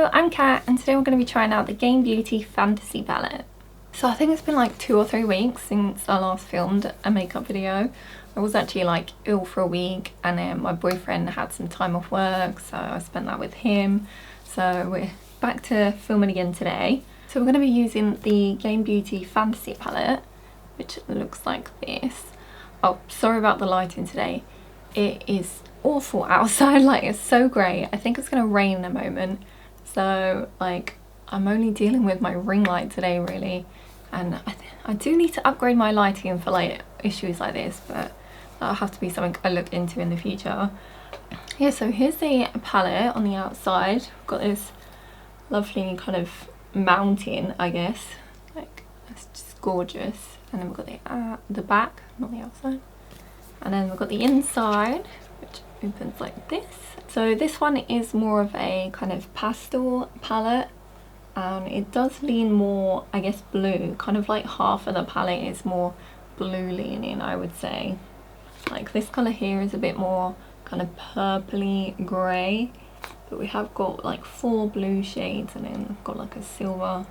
Hello, I'm Kat and today we're going to be trying out the Game Beauty Fantasy palette. So I think it's been like 2 or 3 weeks since I last filmed a makeup video. I was actually like ill for a week and then my boyfriend had some time off work, so I spent that with him. So we're back to filming again today. So we're going to be using the Game Beauty Fantasy palette, which looks like this. Oh, sorry about the lighting today. It is awful outside, like it's so grey. I think it's going to rain in a moment. So like I'm only dealing with my ring light today really, and I do need to upgrade my lighting for like issues like this, but that'll have to be something I look into in the future. Yeah, so here's the palette on the outside. I've got this lovely kind of mountain, I guess, like it's just gorgeous. And then we've got the back, not the outside, and then we've got the inside, which opens like this. So this one is more of a kind of pastel palette, and it does lean more, I guess, blue. Kind of like half of the palette is more blue leaning, I would say. Like this colour here is a bit more kind of purpley grey, but we have got like 4 blue shades and then we've got like a silver.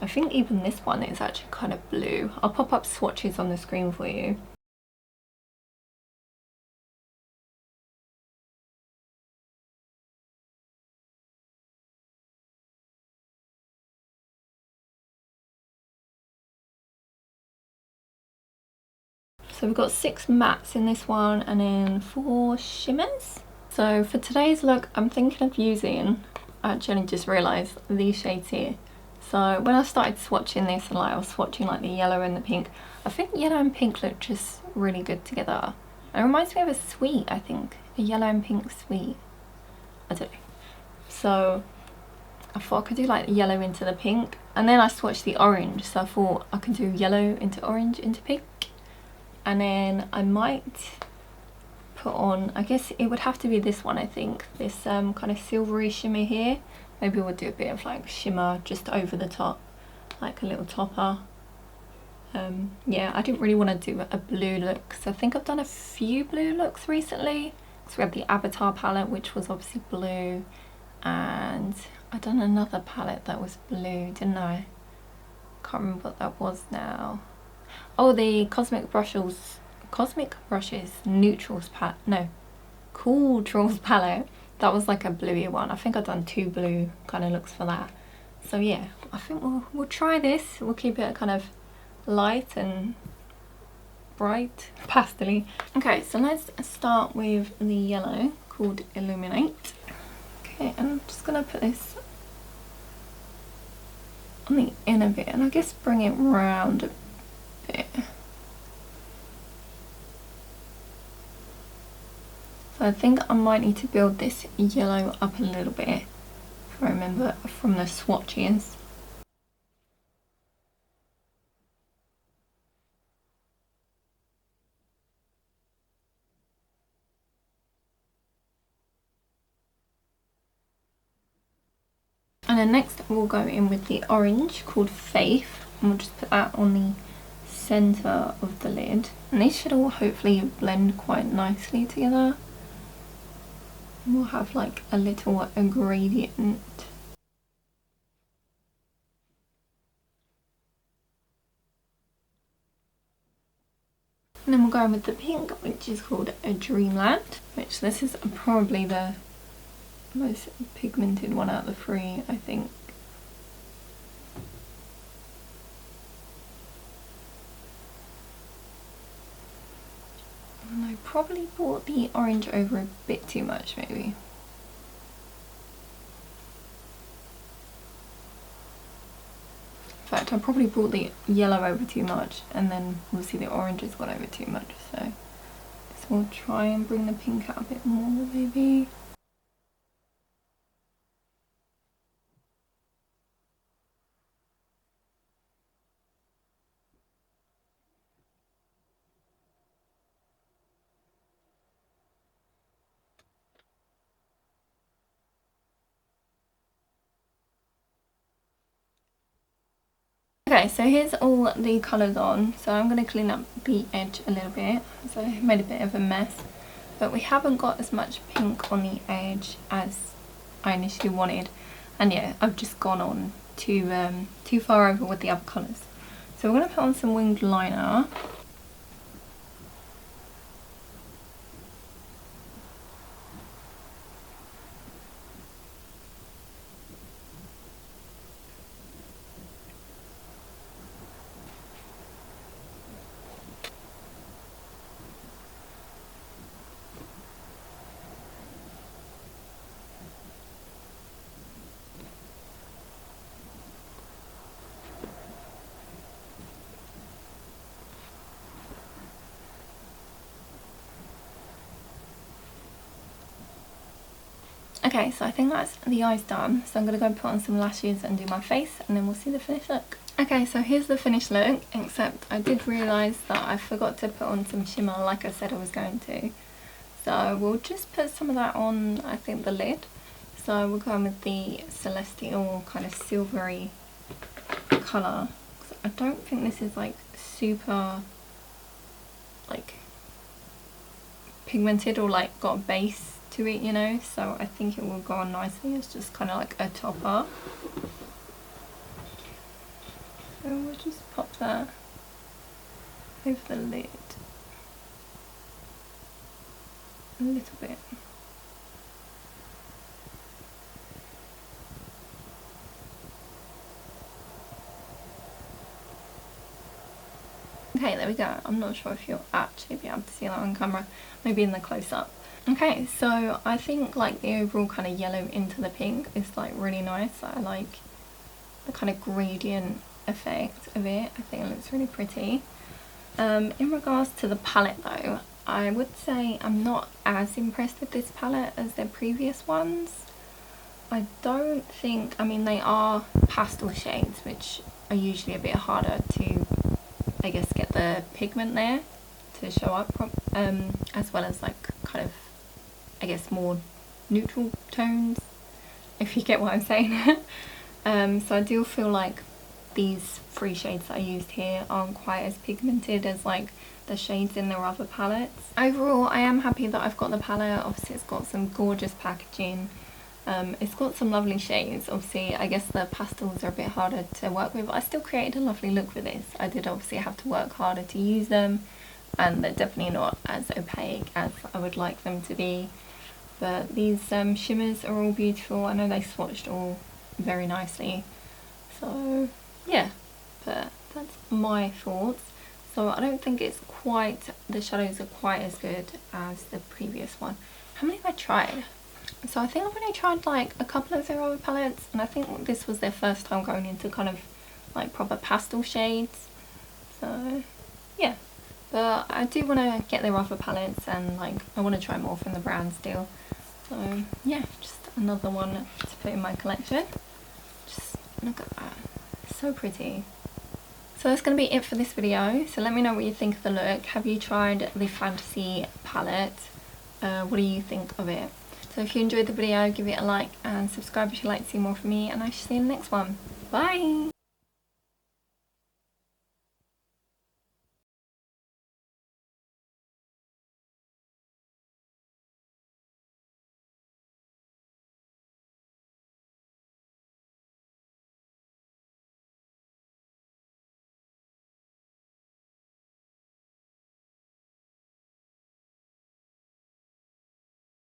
I think even this one is actually kind of blue. I'll pop up swatches on the screen for you. So we've got 6 mattes in this one and then 4 shimmers. So for today's look, I'm thinking of using, I actually just realised, these shades here. So when I started swatching this, and like I was swatching like the yellow and the pink, I think yellow and pink look just really good together. It reminds me of a sweet, I think, a yellow and pink sweet. I don't know. So I thought I could do like the yellow into the pink, and then I swatched the orange, so I thought I could do yellow into orange into pink. And then I might put on, I guess it would have to be this one, I think, this kind of silvery shimmer here. Maybe we'll do a bit of like shimmer just over the top, like a little topper. Yeah, I didn't really want to do a blue look, so I think I've done a few blue looks recently. So we had the Avatar palette, which was obviously blue, and I done another palette that was blue, didn't I? Can't remember what that was now. Oh, the Cosmic Brushes Neutrals palette, no, Cool Trolls palette. That was like a bluey one. I think I've done 2 blue kind of looks for that. So yeah, I think we'll try this. We'll keep it kind of light and bright, pastel-y. Okay, so let's start with the yellow called Illuminate. Okay, and I'm just gonna put this on the inner bit and I guess bring it round a bit. So I think I might need to build this yellow up a little bit, if I remember from the swatches. And then next we'll go in with the orange called Faith, and we'll just put that on the centre of the lid. And these should all hopefully blend quite nicely together. We'll have like a little gradient. And then we'll go in with the pink, which is called a Dreamland, which this is probably the most pigmented one out of the 3, I think. And I probably brought the orange over a bit too much, maybe. In fact, I probably brought the yellow over too much, and then obviously the orange has gone over too much, so I guess we'll try and bring the pink out a bit more, maybe. Okay, so here's all the colours on, so I'm going to clean up the edge a little bit, so I made a bit of a mess, but we haven't got as much pink on the edge as I initially wanted. And yeah, I've just gone on too far over with the other colours. So we're going to put on some winged liner. Okay, so I think that's the eyes done. So I'm going to go put on some lashes and do my face, and then we'll see the finished look. Okay, so here's the finished look, except I did realise that I forgot to put on some shimmer like I said I was going to. So we'll just put some of that on, I think, the lid. So we're going with the Celestial kind of silvery colour. I don't think this is like super like pigmented or like got a base to it, you know, so I think it will go on nicely. It's just kind of like a topper. So we'll just pop that over the lid a little bit. Okay, there we go. I'm not sure if you'll actually be able to see that on camera, maybe in the close-up. Okay, so I think like the overall kind of yellow into the pink is like really nice. I like the kind of gradient effect of it. I think it looks really pretty. In regards to the palette though, I would say I'm not as impressed with this palette as their previous ones. I don't think, I mean, they are pastel shades, which are usually a bit harder to, I guess, get the pigment there to show up, as well as like kind of, I guess, more neutral tones, if you get what I'm saying. So I do feel like these three shades that I used here aren't quite as pigmented as like the shades in their other palettes. Overall, I am happy that I've got the palette. Obviously it's got some gorgeous packaging. It's got some lovely shades. Obviously I guess the pastels are a bit harder to work with, but I still created a lovely look with this. I did obviously have to work harder to use them, and they're definitely not as opaque as I would like them to be. But these shimmers are all beautiful. I know they swatched all very nicely. So yeah, but that's my thoughts. So I don't think it's quite, the shadows are quite as good as the previous one. How many have I tried? So I think I've only tried like a couple of their other palettes, and I think this was their first time going into kind of like proper pastel shades. So yeah, but I do want to get their other palettes, and like I want to try more from the brand still. So yeah, just another one to put in my collection. Just look at that, so pretty. So that's going to be it for this video. So let me know what you think of the look. Have you tried the Fantasy palette? What do you think of it? So if you enjoyed the video, give it a like and subscribe if you'd like to see more from me, and I shall see you in the next one. Bye!